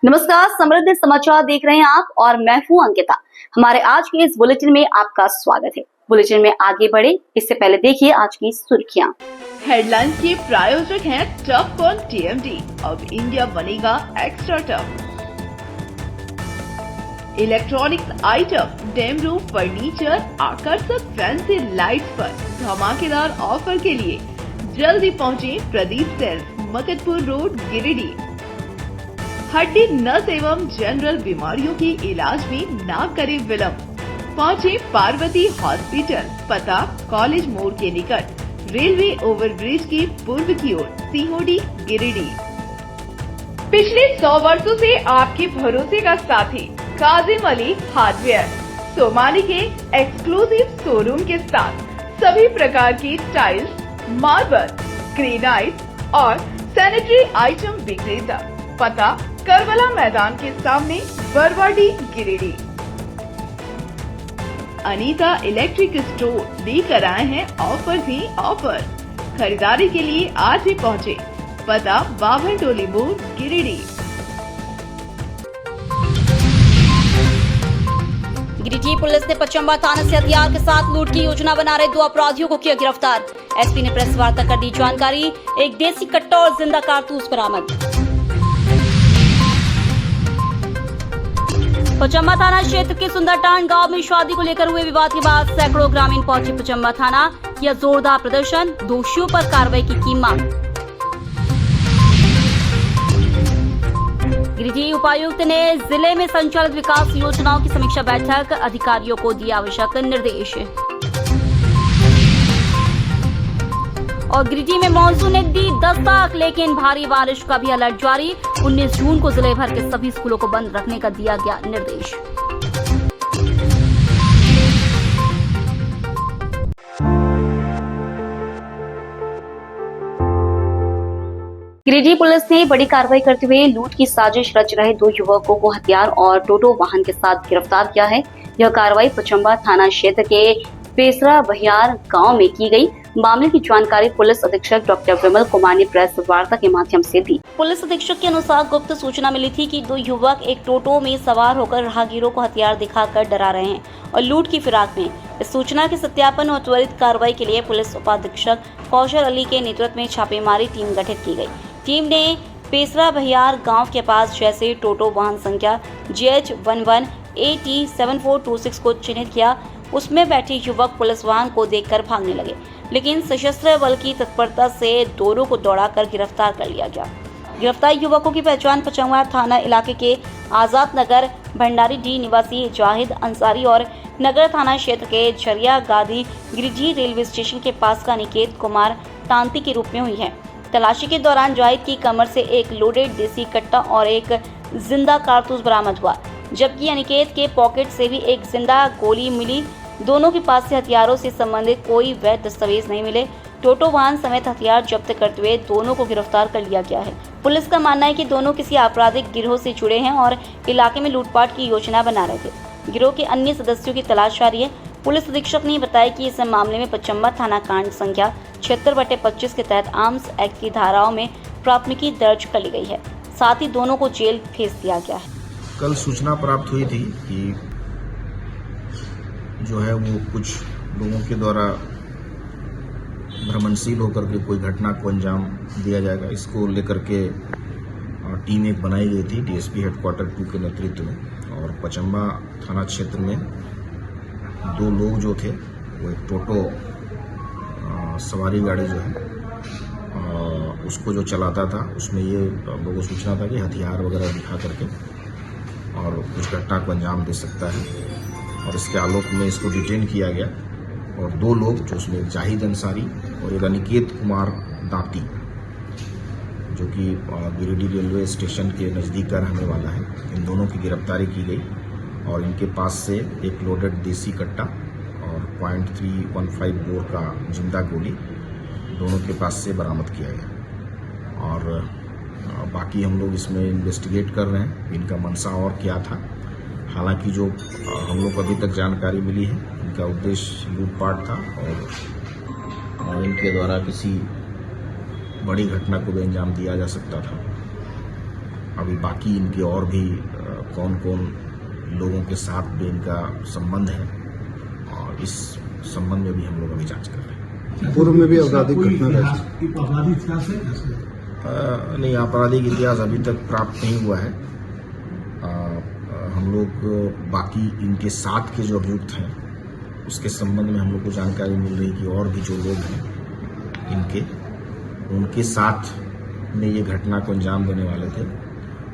नमस्कार, समृद्ध समाचार देख रहे हैं आप और मैं हूं अंकिता। हमारे आज के इस बुलेटिन में आपका स्वागत है। बुलेटिन में आगे बढ़े इससे पहले देखिए आज की सुर्खियां। हेडलाइन के प्रायोजक हैं टफ ऑन टीएमडी, अब इंडिया बनेगा एक्स्ट्रा टफ। इलेक्ट्रॉनिक्स आइटम, डेम रूम फर्नीचर, आकर्षक फैंसी लाइट्स पर धमाकेदार ऑफर के लिए जल्दी पहुंचे प्रदीप सेल्स, मकतपुर रोड, गिरिडीह। हड्डी, नस एवं जनरल बीमारियों के इलाज में ना करें विलंब, पहुंचे पार्वती हॉस्पिटल, पता कॉलेज मोड़ के निकट, रेलवे ओवरब्रिज के पूर्व की ओर, सीहोडी, गिरिडीह। पिछले 100 वर्षों से आपके भरोसे का साथी काजिम अली हार्डवेयर, सोमानी के एक्सक्लूसिव शोरूम के साथ सभी प्रकार की टाइल्स, मार्बल, ग्रेनाइट और सैनिटरी आइटम विक्रेता, पता करबला मैदान के सामने, बरवाडी, गिरिडीह। अनीता इलेक्ट्रिक स्टोर लेकर आए हैं ऑफर ही ऑफर। खरीदारी के लिए आज ही पहुंचे, पता बाभन टोली मोड़, गिरिडीह। गिरिडीह पुलिस ने पचम्बा थाना से हथियार के साथ लूट की योजना बना रहे 2 अपराधियों को किया गिरफ्तार। एसपी ने प्रेस वार्ता कर दी जानकारी। एक देसी कट्टा और जिंदा कारतूस बरामद। पचम्बा थाना क्षेत्र के सुंदरटांड गांव में शादी को लेकर हुए विवाद के बाद सैकड़ों ग्रामीण पहुंचे पचम्बा थाना, किया जोरदार प्रदर्शन, दोषियों पर कार्रवाई की मांग। गिरिडीह उपायुक्त ने जिले में संचालित विकास योजनाओं की समीक्षा बैठक, अधिकारियों को दिए आवश्यक निर्देश। और गिरिडीह में मानसून ने दी दस्तक, लेकिन भारी बारिश का भी अलर्ट जारी। 19 जून को जिले भर के सभी स्कूलों को बंद रखने का दिया गया निर्देश। गिरिडीह पुलिस ने बड़ी कार्रवाई करते हुए लूट की साजिश रच रहे 2 युवकों को हथियार और टोटो वाहन के साथ गिरफ्तार किया है। यह कार्रवाई पचम्बा थाना क्षेत्र के पेसरा बहियार गांव में की गई। मामले की जानकारी पुलिस अधीक्षक डॉक्टर विमल कुमार ने प्रेस वार्ता के माध्यम से दी। पुलिस अधीक्षक के अनुसार गुप्त सूचना मिली थी कि 2 युवक एक टोटो में सवार होकर राहगीरों को हथियार दिखाकर डरा रहे हैं और लूट की फिराक में। इस सूचना के सत्यापन और त्वरित कार्रवाई के लिए पुलिस उपाधीक्षक कौशल अली के नेतृत्व में छापेमारी टीम गठित की गई। टीम ने पेसरा बहियार गाँव के पास जैसे टोटो वाहन संख्या GH11 AT7426 को चिन्हित किया, उसमें बैठे युवक पुलिस वाहन को देखकर भागने लगे, लेकिन सशस्त्र बल की तत्परता से दोनों को दौड़ाकर गिरफ्तार कर लिया गया। गिरफ्तार युवकों की पहचान पचम्बा थाना इलाके के आजाद नगर भंडारी डी निवासी जाहिद अंसारी और नगर थाना क्षेत्र के झरिया गादी गिरिडीह रेलवे स्टेशन के पास का अनिकेत कुमार तांती के रूप में हुई है। तलाशी के दौरान जाहिद की कमर से एक लोडेड देसी कट्टा और एक जिंदा कारतूस बरामद हुआ, जबकि अनिकेत के पॉकेट से भी एक जिंदा गोली मिली। दोनों के पास से हथियारों से संबंधित कोई वैध दस्तावेज नहीं मिले। टोटो वाहन समेत हथियार जब्त करते हुए दोनों को गिरफ्तार कर लिया गया है। पुलिस का मानना है कि दोनों किसी आपराधिक गिरोह से जुड़े हैं और इलाके में लूटपाट की योजना बना रहे थे। गिरोह के अन्य सदस्यों की तलाश जारी है। पुलिस अधीक्षक ने बताया कि इस मामले में पचम्बा थाना कांड संख्या 76/25 के तहत आर्म्स एक्ट की धाराओं में प्राथमिकी दर्ज कर ली गई है। साथ ही दोनों को जेल भेज दिया गया है। कल सूचना प्राप्त हुई थी कि जो है वो कुछ लोगों के द्वारा भ्रमणशील होकर के कोई घटना को अंजाम दिया जाएगा। इसको लेकर के टीम एक बनाई गई थी डीएसपी हेडक्वार्टर 2 के नेतृत्व में, और पचम्बा थाना क्षेत्र में 2 लोग जो थे वो एक टोटो सवारी गाड़ी जो है उसको जो चलाता था, उसमें ये लोगों को सूचना था कि हथियार वगैरह दिखा करके और कुछ घटना को अंजाम दे सकता है, और इसके आलोक में इसको डिटेन किया गया। और 2 लोग जो उसमें जाहिद अंसारी और एक अनिकेत कुमार दांती, जो कि गिरिडीह रेलवे स्टेशन के नज़दीक का रहने वाला है, इन दोनों की गिरफ्तारी की गई और इनके पास से एक लोडेड देसी कट्टा और .315 बोर का जिंदा गोली दोनों के पास से बरामद किया गया। और बाकी हम लोग इसमें इन्वेस्टिगेट कर रहे हैं इनका मंशा और क्या था। हालांकि जो हम लोग को अभी तक जानकारी मिली है, इनका उद्देश्य लूटपाट था और इनके द्वारा किसी बड़ी घटना को भी अंजाम दिया जा सकता था। अभी बाकी इनके और भी कौन कौन लोगों के साथ भी इनका संबंध है, और इस संबंध में भी हम लोग अभी जांच कर रहे हैं। पूर्व में भी आपराधिक घटना रही? आपराधिक इतिहास है कैसे? नहीं, आपराधिक इतिहास अभी तक प्राप्त नहीं हुआ है। हम लोग बाकी इनके साथ के जो अभियुक्त हैं उसके संबंध में हम लोग को जानकारी मिल रही कि और भी जो लोग हैं उनके साथ में ये घटना को अंजाम देने वाले थे।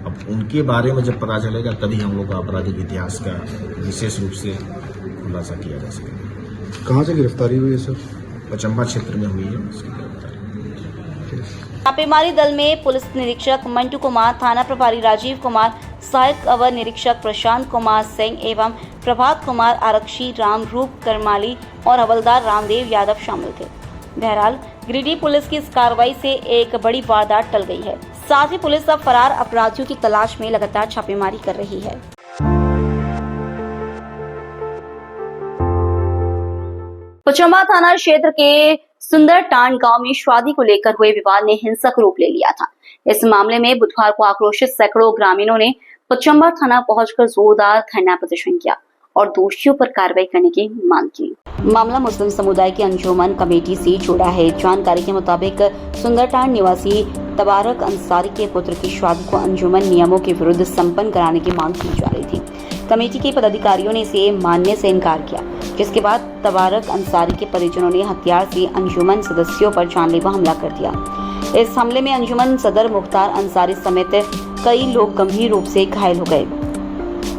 अब उनके बारे में जब पता चलेगा तभी हम लोग का आपराधिक इतिहास का विशेष रूप से खुलासा किया जा सकेगा। कहाँ से गिरफ्तारी हुई है सर? पचम्बा क्षेत्र में हुई है इसकी गिरफ्तारी। छापेमारी दल में पुलिस निरीक्षक मंटू कुमार, थाना प्रभारी राजीव कुमार, सहायक अवर निरीक्षक प्रशांत कुमार सिंह एवं प्रभात कुमार, आरक्षी रामरूप करमाली और हवलदार रामदेव यादव शामिल थे। बहरहाल गिरिडीह पुलिस की इस कार्रवाई से एक बड़ी वारदात टल गई है। साथ ही पुलिस अब फरार अपराधियों की तलाश में लगातार छापेमारी कर रही है। पचम्बा थाना क्षेत्र के सुंदरटांड गांव में शादी को लेकर हुए विवाद ने हिंसक रूप ले लिया था। इस मामले में बुधवार को आक्रोशित सैकड़ों ग्रामीणों ने पचम्बा थाना पहुंचकर जोरदार धरना प्रदर्शन किया और दोषियों पर कार्रवाई करने की मांग की। मामला मुस्लिम समुदाय की अंजुमन कमेटी से जुड़ा है। जानकारी के मुताबिक सुंदरटांड निवासी तबारक अंसारी के पुत्र की शादी को अंजुमन नियमों के विरुद्ध संपन्न कराने की मांग की जा रही थी। कमेटी के पदाधिकारियों ने इसे मानने से इनकार किया, जिसके बाद तबारक अंसारी के परिजनों ने हथियार से अंजुमन सदस्यों पर जानलेवा हमला कर दिया। इस हमले में अंजुमन सदर मुख्तार अंसारी समेत कई लोग गंभीर रूप से घायल हो गए।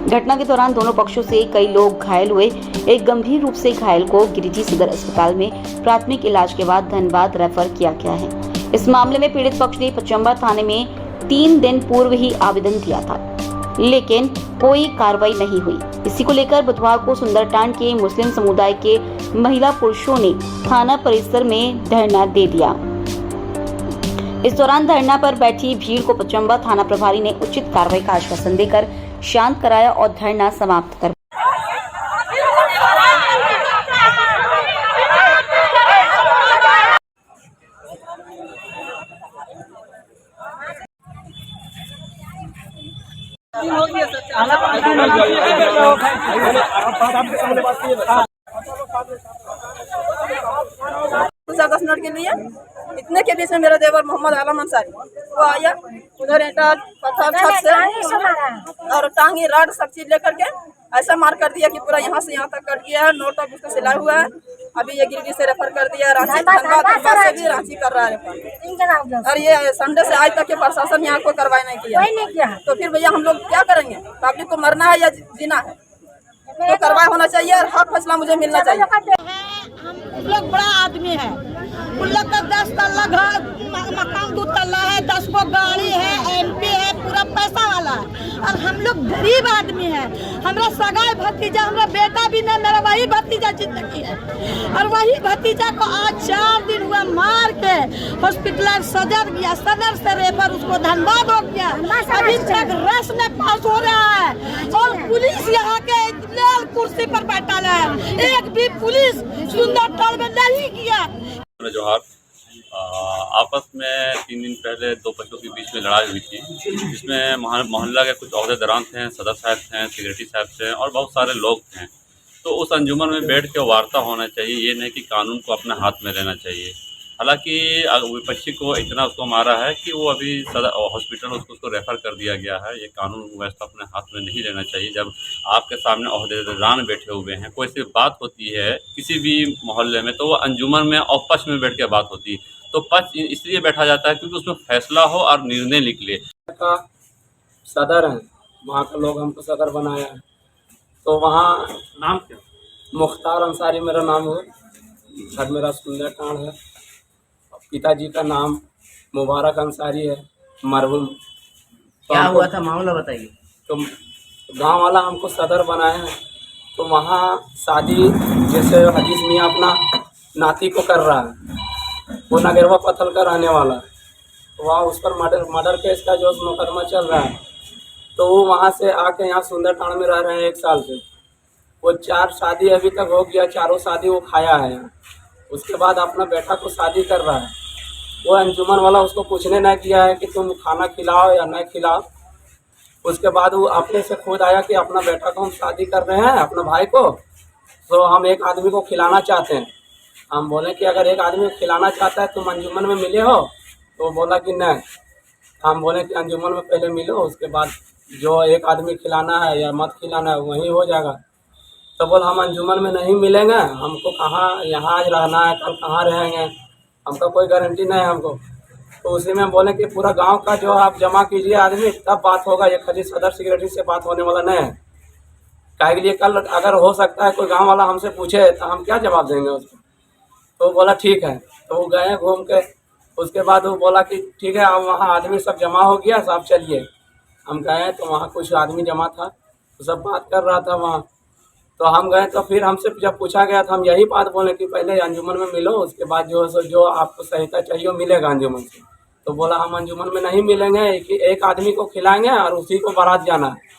घटना के दौरान दोनों पक्षों से कई लोग घायल हुए। एक गंभीर रूप से घायल को गिरिडीह सदर अस्पताल में प्राथमिक इलाज के बाद धनबाद रेफर किया गया है। इस मामले में पीड़ित पक्ष ने पचम्बा थाने में 3 दिन पूर्व ही आवेदन दिया था, लेकिन कोई कार्रवाई नहीं हुई। इसी को लेकर बुधवार को सुंदरटांड के मुस्लिम समुदाय के महिला पुरुषों ने थाना परिसर में धरना दे दिया। इस दौरान धरना पर बैठी भीड़ को पचम्बा थाना प्रभारी ने उचित कार्रवाई का आश्वासन देकर शांत कराया और धरना समाप्त कर कुछ 10 मिनट के लिए इतने के बीच में मेरा देवर मोहम्मद आलम अंसारी वो आया, उधर ईंटा पत्थर छत से और टांगी रॉड सब चीज लेकर के ऐसा मार कर दिया कि पूरा यहाँ से यहाँ तक कट गया है। नोट तक उसका सिला हुआ है। अभी ये गिरिडीह से रेफर कर दिया, रांची धनबाद से भी रांची कर रहा है रेफर। और ये संडे से आज तक के प्रशासन यहाँ कोई कार्रवाई नहीं किया। तो फिर भैया हम लोग क्या करेंगे? पब्लिक को मरना है या जीना है? तो कार्रवाई होना चाहिए और हक फैसला मुझे मिलना चाहिए। हम लोग बड़ा आदमी है, उन लोग का 10 तल्ला घर मकान 2 तल्ला है, 10 गो गाड़ी है, MP है, पूरा पैसा वाला है। और हम लोग गरीब आदमी है। हमारा सगाई भतीजा, हमारा बेटा भी नहीं, मेरा वही भतीजा जिंदगी है। और वही भतीजा को आज 4 दिन हुआ मार के हॉस्पिटल सदर गया, सदर से रेफर उसको धनबाद हो गया। अभी तक रस में पास हो रहा है और पुलिस यहाँ के लाल कुर्सी पर बैठा है। एक भी पुलिस सुंदरटांड में नहीं किया। जोहार, आपस में 3 दिन पहले 2 पक्षों के बीच में लड़ाई हुई थी, जिसमें मोहल्ला के कुछ ओहदेदारान थे, सदर साहब थे, सेक्रेटरी साहब थे और बहुत सारे लोग थे। तो उस अंजुमन में बैठ के वार्ता होना चाहिए, ये नहीं कि कानून को अपने हाथ में लेना चाहिए। हालांकि विपक्षी को इतना उसको मारा है कि वो अभी हॉस्पिटल उसको रेफ़र कर दिया गया है। ये कानून व्यवस्था अपने हाथ में नहीं लेना चाहिए। जब आपके सामने ओहदेदारान बैठे हुए हैं, कोई सी बात होती है किसी भी मोहल्ले में तो वो अंजुमन में और पक्ष में बैठ के बात होती है। तो पक्ष इसलिए बैठा जाता है क्योंकि उसमें फैसला हो और निर्णय निकले। का सदर है, वहाँ का लोग हमको सदर बनाया है। तो वहाँ नाम क्या? मुख्तार अंसारी मेरा नाम है, घर मेरा सुंदरटांड है। पिताजी का नाम मुबारक अंसारी है, मरहूम। क्या हुआ था मामला बताइए। तो गांव वाला हमको सदर बनाया है। तो वहाँ शादी जैसे हदीस मियाँ अपना नाती को कर रहा है, वो नगरवा पत्थल का रहने वाला है। तो वहाँ उस पर मर्डर केस का जो मुकदमा चल रहा है। तो वो वहाँ से आके यहाँ सुंदरटांड में रह रहे हैं 1 साल से। वो 4 शादी अभी तक हो गया, 4 शादी वो खाया है यहाँ। उसके बाद अपना बेटा को शादी कर रहा है। वो अंजुमन वाला उसको पूछने ना किया है कि तुम खाना खिलाओ या न खिलाओ, उसके बाद वो अपने से खुद आया कि अपना बेटा को हम शादी कर रहे हैं, अपना भाई को, तो हम एक आदमी को खिलाना चाहते हैं। हम बोले कि अगर एक आदमी को खिलाना चाहता है तुम अंजुमन में मिले हो? तो बोला कि नहीं। हम बोले कि अंजुमन में पहले मिलो, उसके बाद जो एक आदमी खिलाना है या मत खिलाना है वहीं हो जाएगा। तो बोला हम अंजुमन में नहीं मिलेंगे, हमको कहाँ यहाँ आज रहना है, कल कहाँ रहेंगे, हमका कोई गारंटी नहीं है हमको। तो उसी में बोले कि पूरा गांव का जो आप जमा कीजिए आदमी, तब बात होगा, ये खाली सदर सेक्रेटरी से बात होने वाला नहीं है। काहे के लिए कल अगर हो सकता है कोई गांव वाला हमसे पूछे तो हम क्या जवाब देंगे उसको। तो बोला ठीक है। तो वो गए घूम के, उसके बाद वो बोला कि ठीक है, अब वहाँ आदमी सब जमा हो गया, सब चलिए। हम गए तो वहाँ कुछ आदमी जमा था, तो सब बात कर रहा था वहाँ। तो हम गए तो फिर हमसे जब पूछा गया तो हम यही बात बोले कि पहले अंजुमन में मिलो, उसके बाद जो है सो जो आपको सहायता चाहिए वो मिलेगा अंजुमन से। तो बोला हम अंजुमन में नहीं मिलेंगे, एक आदमी को खिलाएंगे और उसी को बारात जाना है।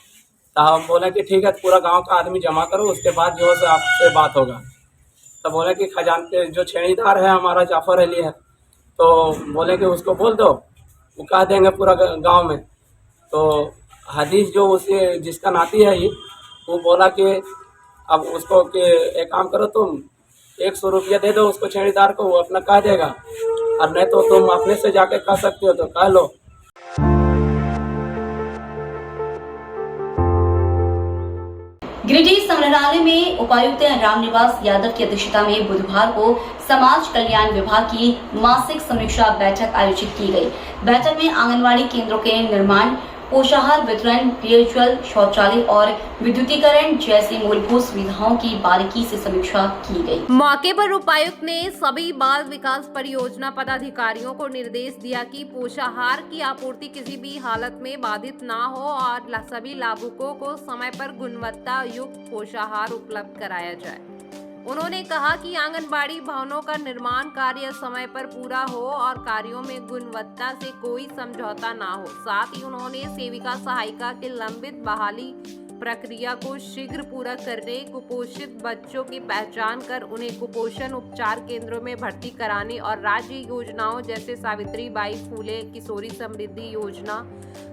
तो हम बोले कि ठीक है, पूरा गांव का आदमी जमा करो, उसके बाद जो है सो आपसे बात होगा। तो बोले कि खजानचे जो छेड़ीदार है हमारा जाफर अली है, तो बोले कि उसको बोल दो, वो कह देंगे पूरा गांव में। तो हदीस जो उसे जिसका नाती है ये, वो बोला कि अब उसको कि एक काम करो, तुम 100 रुपया दे दो उसको छेड़ीदार को, वो अपना कह देगा, और नहीं तो तुम अपने से जाके कह सकते हो तो कह लो। गिरिडीह संग्रहालय में उपायुक्त रामनिवास यादव की अध्यक्षता में बुधवार को समाज कल्याण विभाग की मासिक समीक्षा बैठक आयोजित की गई। बैठक में आंगनवाड़ी केंद्रों के निर्माण, पोषाहार वितरण, पेयजल, शौचालय और विद्युतीकरण जैसी मूलभूत सुविधाओं की बारीकी से समीक्षा की गई। मौके पर उपायुक्त ने सभी बाल विकास परियोजना पदाधिकारियों को निर्देश दिया कि पोषाहार की आपूर्ति किसी भी हालत में बाधित ना हो और सभी लाभुकों को समय पर गुणवत्ता युक्त पोषाहार उपलब्ध कराया जाए। उन्होंने कहा कि आंगनबाड़ी भवनों का निर्माण कार्य समय पर पूरा हो और कार्यों में गुणवत्ता से कोई समझौता ना हो। साथ ही उन्होंने सेविका सहायिका के लंबित बहाली प्रक्रिया को शीघ्र पूरा करने, कुपोषित बच्चों की पहचान कर उन्हें कुपोषण उपचार केंद्रों में भर्ती कराने और राज्य योजनाओं जैसे सावित्रीबाई फूले किशोरी समृद्धि योजना,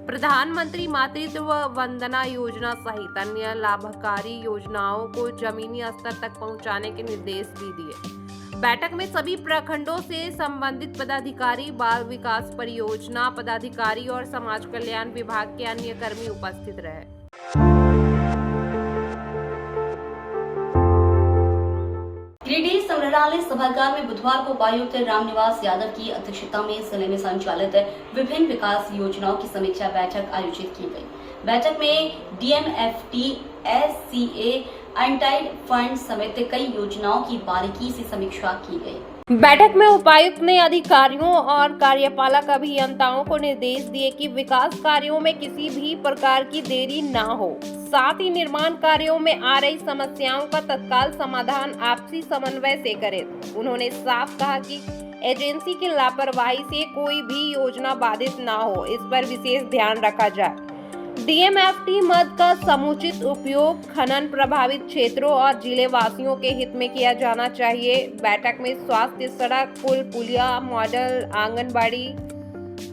प्रधानमंत्री मातृत्व वंदना योजना सहित अन्य लाभकारी योजनाओं को जमीनी स्तर तक पहुंचाने के निर्देश भी दिए। बैठक में सभी प्रखंडों से संबंधित पदाधिकारी, बाल विकास परियोजना पदाधिकारी और समाज कल्याण विभाग के अन्य कर्मी उपस्थित रहे। गिरिडीह संग्रहालय सभागार में बुधवार को उपायुक्त रामनिवास यादव की अध्यक्षता में जिले में संचालित विभिन्न विकास योजनाओं की समीक्षा बैठक आयोजित की गई। बैठक में डीएमएफटी, एससीए, अनटाइड फंड समेत कई योजनाओं की बारीकी से समीक्षा की गई। बैठक में उपायुक्त ने अधिकारियों और कार्यपालक अभियंताओं को निर्देश दिए कि विकास कार्यों में किसी भी प्रकार की देरी न हो। साथ ही निर्माण कार्यों में आ रही समस्याओं का तत्काल समाधान आपसी समन्वय से करें। उन्होंने साफ कहा कि एजेंसी की लापरवाही से कोई भी योजना बाधित न हो, इस पर विशेष ध्यान रखा जाए। डीएमएफटी मद का समुचित उपयोग खनन प्रभावित क्षेत्रों और जिले वासियों के हित में किया जाना चाहिए। बैठक में स्वास्थ्य, सड़क, पुल, पुलिया, मॉडल आंगनबाड़ी,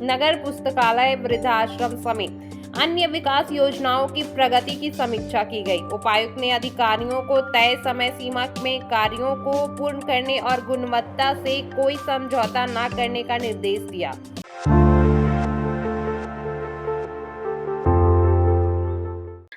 नगर पुस्तकालय, वृद्धाश्रम समेत अन्य विकास योजनाओं की प्रगति की समीक्षा की गई। उपायुक्त ने अधिकारियों को तय समय सीमा में कार्यों को पूर्ण करने और गुणवत्ता से कोई समझौता न करने का निर्देश दिया।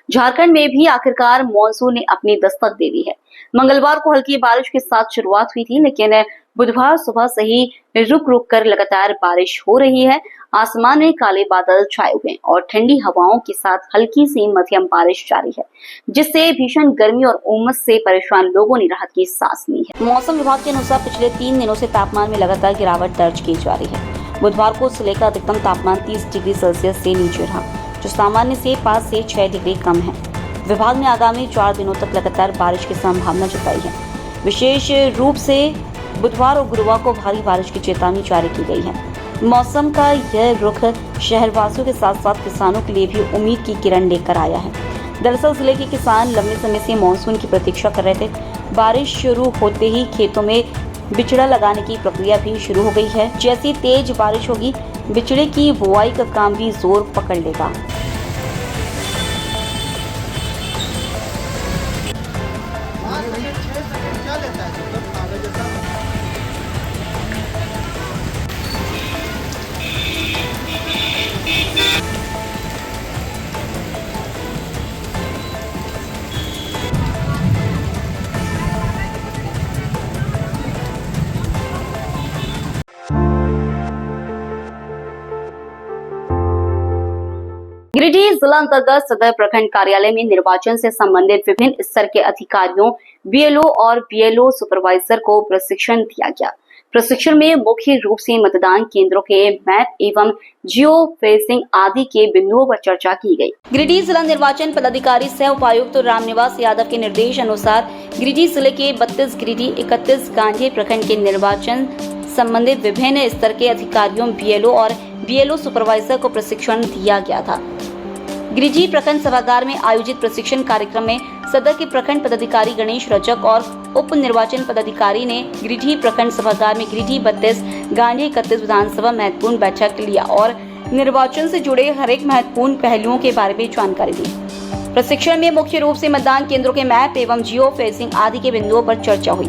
झारखंड में भी आखिरकार मॉनसून ने अपनी दस्तक दे दी है। मंगलवार को हल्की बारिश के साथ शुरुआत हुई थी, लेकिन बुधवार सुबह से ही रुक रुक कर लगातार बारिश हो रही है। आसमान में काले बादल छाए हुए और ठंडी हवाओं के साथ हल्की सी मध्यम बारिश जारी है, जिससे भीषण गर्मी और उमस से परेशान लोगों ने राहत की सांस ली है। मौसम विभाग के अनुसार पिछले 3 दिनों से तापमान में लगातार गिरावट दर्ज की जा रही है। बुधवार को जिले का अधिकतम तापमान 30 डिग्री सेल्सियस से नीचे रहा, जो सामान्य से 5 से 6 डिग्री कम है। विभाग ने आगामी 4 दिनों तक लगातार बारिश की संभावना जताई है। विशेष रूप से बुधवार और गुरुवार को भारी बारिश की चेतावनी जारी की गई है। मौसम का यह रुख शहरवासियों के साथ साथ किसानों के लिए भी उम्मीद की किरण लेकर आया है। दरअसल जिले के किसान लंबे समय से मानसून की प्रतीक्षा कर रहे थे। बारिश शुरू होते ही खेतों में बिचड़ा लगाने की प्रक्रिया भी शुरू हो गई है। जैसी तेज बारिश होगी, बिचड़े की बुआई का काम भी जोर पकड़ लेगा। गिरिडीह जिला अंतर्गत सदर प्रखंड कार्यालय में निर्वाचन से संबंधित विभिन्न स्तर के अधिकारियों, बीएलओ और बीएलओ सुपरवाइजर को प्रशिक्षण दिया गया। प्रशिक्षण में मुख्य रूप से मतदान केंद्रों के मैप एवं जियो फेंसिंग आदि के बिंदुओं पर चर्चा की गई। गिरिडीह जिला निर्वाचन पदाधिकारी सह उपायुक्त रामनिवास यादव के निर्देश अनुसार गिरिडीह जिले के 32 गिरिडीह 31 गांधी प्रखंड के निर्वाचन संबंधित विभिन्न स्तर के अधिकारियों, बीएलओ और बीएलओ सुपरवाइजर को प्रशिक्षण दिया गया था। गिरिडीह प्रखंड सभागार में आयोजित प्रशिक्षण कार्यक्रम में सदर के प्रखंड पदाधिकारी गणेश रजक और उप निर्वाचन पदाधिकारी ने गिरिडीह प्रखंड सभागार में गिरिडीह 32 गांधी 31 विधानसभा महत्वपूर्ण बैठक लिया और निर्वाचन से जुड़े हर एक महत्वपूर्ण पहलुओं के बारे में जानकारी दी। प्रशिक्षण में मुख्य रूप से मतदान केंद्रों के मैप एवं जियो फेंसिंग आदि के बिंदुओं पर चर्चा हुई।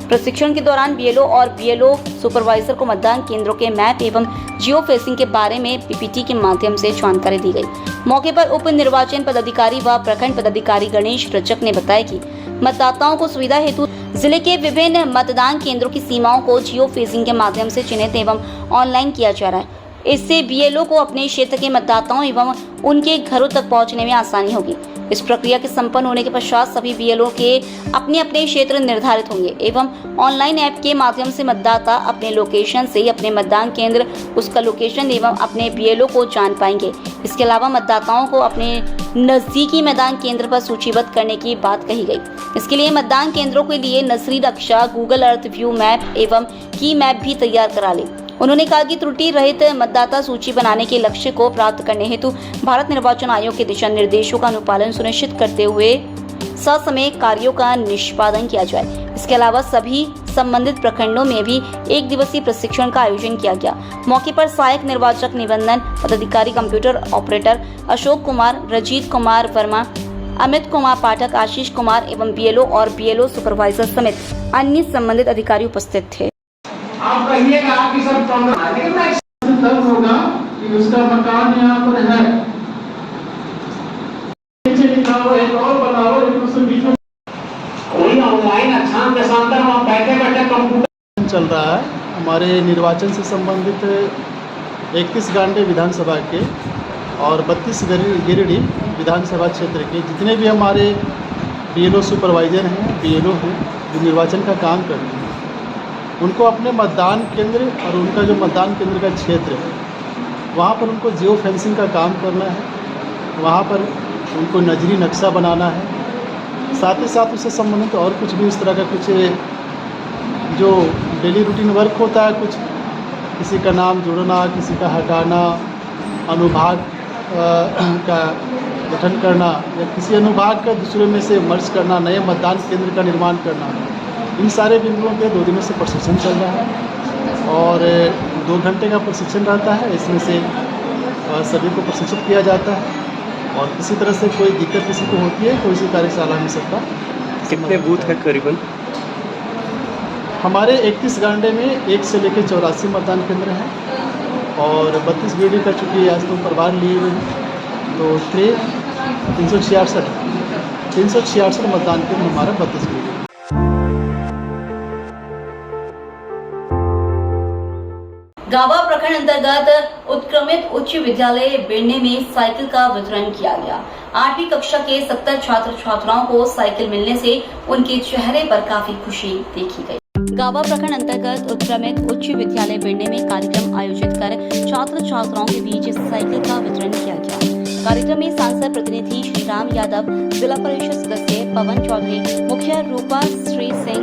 प्रशिक्षण के दौरान बीएलओ और बीएलओ सुपरवाइजर को मतदान केंद्रों के मैप एवं जियो फेंसिंग के बारे में पीपीटी के माध्यम से जानकारी दी गई। मौके पर उप निर्वाचन पदाधिकारी व प्रखंड पदाधिकारी गणेश रजक ने बताया कि मतदाताओं को सुविधा हेतु जिले के विभिन्न मतदान केंद्रों की सीमाओं को जियो फेंसिंग के माध्यम से चिन्हित एवं ऑनलाइन किया जा रहा है। इससे बीएलओ को अपने क्षेत्र के मतदाताओं एवं उनके घरों तक पहुंचने में आसानी होगी। इस प्रक्रिया के संपन्न होने के पश्चात सभी बीएलओ के अपने अपने क्षेत्र निर्धारित होंगे एवं ऑनलाइन ऐप के माध्यम से मतदाता अपने लोकेशन से अपने मतदान केंद्र, उसका लोकेशन एवं अपने बीएलओ को जान पाएंगे। इसके अलावा मतदाताओं को अपने नजदीकी मतदान केंद्र पर सूचीबद्ध करने की बात कही गई। इसके लिए मतदान केंद्रों के लिए नर्सरी नक्शा, गूगल अर्थ व्यू मैप एवं की मैप भी तैयार करा ले। उन्होंने कहा कि त्रुटि रहित मतदाता सूची बनाने के लक्ष्य को प्राप्त करने हेतु भारत निर्वाचन आयोग के दिशा निर्देशों का अनुपालन सुनिश्चित करते हुए ससमय कार्यों का निष्पादन किया जाए। इसके अलावा सभी संबंधित प्रखंडों में भी 1 दिवसीय प्रशिक्षण का आयोजन किया गया। मौके पर सहायक निर्वाचक निबंधन पदाधिकारी कंप्यूटर ऑपरेटर अशोक कुमार, रजीत कुमार वर्मा, अमित कुमार पाठक, आशीष कुमार एवं बीएलओ और बीएलओ सुपरवाइजर समेत अन्य संबंधित अधिकारी उपस्थित थे। आप कहिएगा कि सब प्रॉब्लम है, लेकिन मैं तब होगा कि उसका मकान यहाँ पर है, नीचे लिखाओ, एक और बनाओ, एक दूसरे बीच में कोई ऑनलाइन अच्छा के साथ वहाँ बैठे बैठे कंप्यूटर चल रहा है। हमारे निर्वाचन से संबंधित 31 गांधी विधानसभा के और 32 गिरिडीह विधानसभा क्षेत्र के जितने भी हमारे बीएलओ सुपरवाइजर हैं, बीएलओ हैं, जो निर्वाचन का काम करते हैं, उनको अपने मतदान केंद्र और उनका जो मतदान केंद्र का क्षेत्र है वहाँ पर उनको जियो फेंसिंग का काम करना है, वहाँ पर उनको नजरी नक्शा बनाना है। साथ ही साथ उससे संबंधित और कुछ भी इस तरह का कुछ जो डेली रूटीन वर्क होता है, कुछ किसी का नाम जोड़ना, किसी का हटाना, अनुभाग का गठन करना या किसी अनुभाग का दूसरे में से मर्ज करना, नए मतदान केंद्र का निर्माण करना, इन सारे बिंदुओं पे 2 दिनों से प्रशिक्षण चल रहा है और 2 घंटे का प्रशिक्षण रहता है। इसमें से सभी को प्रशिक्षित किया जाता है और किसी तरह से कोई दिक्कत किसी को होती है तो इसी कार्यशाला में सबका। कितने बूथ है करीबन? हमारे 31 गांडे में 1 से लेकर 84 मतदान केंद्र हैं और 32 गिरिडीह का चूँकि आज तो प्रभार लिए हुए हैं तो 366 मतदान केंद्र हमारा 32 गिरिडीह। गावा प्रखंड अंतर्गत उत्क्रमित उच्च विद्यालय बेड़ने में साइकिल का वितरण किया गया। 8वीं कक्षा के 70 छात्र छात्राओं को साइकिल मिलने से उनके चेहरे पर काफी खुशी देखी गई। गावा प्रखंड अंतर्गत उत्क्रमित उच्च विद्यालय बेड़ने में कार्यक्रम आयोजित कर छात्र छात्राओं के बीच साइकिल का वितरण किया गया। कार्यक्रम में सांसद प्रतिनिधि श्री राम यादव, जिला परिषद सदस्य पवन चौधरी, मुखिया रूपा श्री सिंह,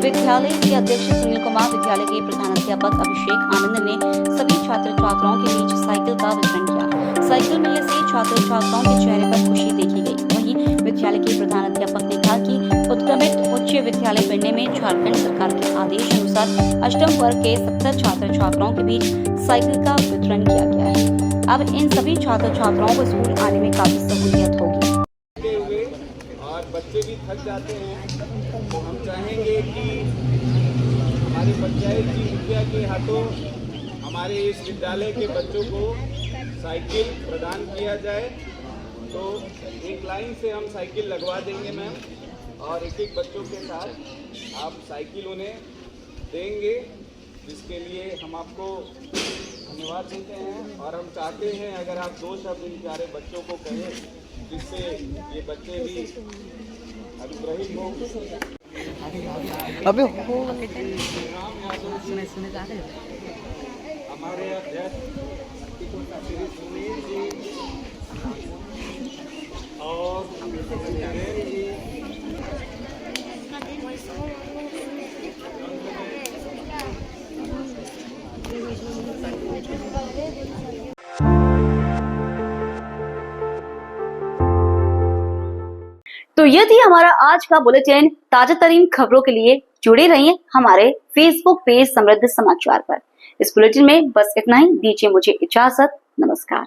विद्यालय के अध्यक्ष सुनील कुमार, विद्यालय के प्रधानाध्यापक अभिषेक आनंद ने सभी छात्र छात्राओं के बीच साइकिल का वितरण किया। साइकिल मिलने से छात्र छात्राओं के चेहरे पर खुशी देखी गई। वहीं विद्यालय के प्रधानाध्यापक ने कहा कि उत्क्रमित उच्च विद्यालय बेड़ने में झारखंड सरकार के आदेश अनुसार अष्टम वर्ग के 70 छात्र छात्राओं के बीच साइकिल का वितरण किया गया है। अब इन सभी छात्र छात्राओं को स्कूल आने में काफी सहूलियत होगी। और बच्चे भी थक जाते हैं तो हम चाहेंगे कि हमारे पंचायत की मुखिया के हाथों हमारे इस विद्यालय के बच्चों को साइकिल प्रदान किया जाए। तो एक लाइन से हम साइकिल लगवा देंगे मैम और एक बच्चों के साथ आप साइकिल उन्हें देंगे, जिसके लिए हम आपको धन्यवाद देते हैं और हम चाहते हैं अगर आप 2 शब्द इन प्यारे बच्चों को कहें जिससे ये बच्चे भी अनुग्रहित हों। अबे हमारे अध्यक्ष श्री सुनील जी और जैन जी तो ये थी हमारा आज का बुलेटिन। ताजा तरीन खबरों के लिए जुड़े रहिए हमारे फेसबुक पेज समृद्ध समाचार पर। इस बुलेटिन में बस इतना ही। दीजिए मुझे इजाजत। नमस्कार।